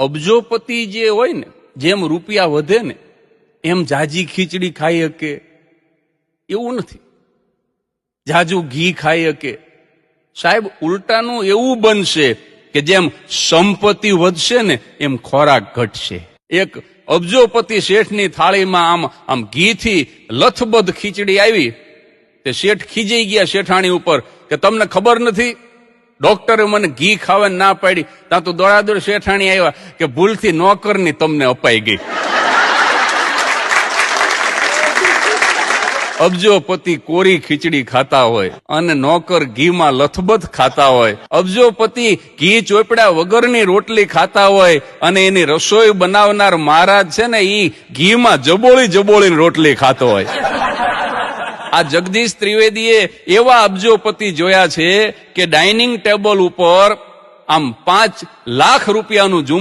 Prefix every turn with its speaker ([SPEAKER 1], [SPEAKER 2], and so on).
[SPEAKER 1] અબજોપતિ જે હોય ને, જેમ રૂપિયા વધે ને એમ જાજી ખીચડી ખાઈ શકે એવું નથી, જાજુ ઘી ખાઈ શકે. સાહેબ, ઉલટાનું એવું બનશે કે જેમ સંપત્તિ વધશે ને એમ ખોરાક ઘટશે. એક અબજોપતિ શેઠની થાળીમાં આમ ઘીથી લથબથ ખીચડી આવી તે શેઠ ખીજાઈ ગયા શેઠાણી ઉપર કે તમને ખબર નથી, ડોક્ટરે મને ઘી ખાવાની ના પાડી. ત્યાં તો દોડાદોડ શેઠાણી આવ્યા કે ભૂલથી નોકરની તમને અપાઈ ગઈ. અબજોપતિ કોરી ખીચડી ખાતા હોય અને નોકર ઘીમાં લથબથ ખાતા હોય. અબજોપતિ ઘી ચોપડા વગરની રોટલી ખાતા હોય અને એની રસોઈ બનાવનાર મહારાજ છે ને ઈ ઘીમાં જબોળીને રોટલી ખાતો હોય. આ જગદીશ ત્રિવેદીએ એવા અબજોપતિ જોયા છે કે ડાઇનિંગ ટેબલ ઉપર આમ 5 લાખ રૂપિયાનું ઝુમ્મર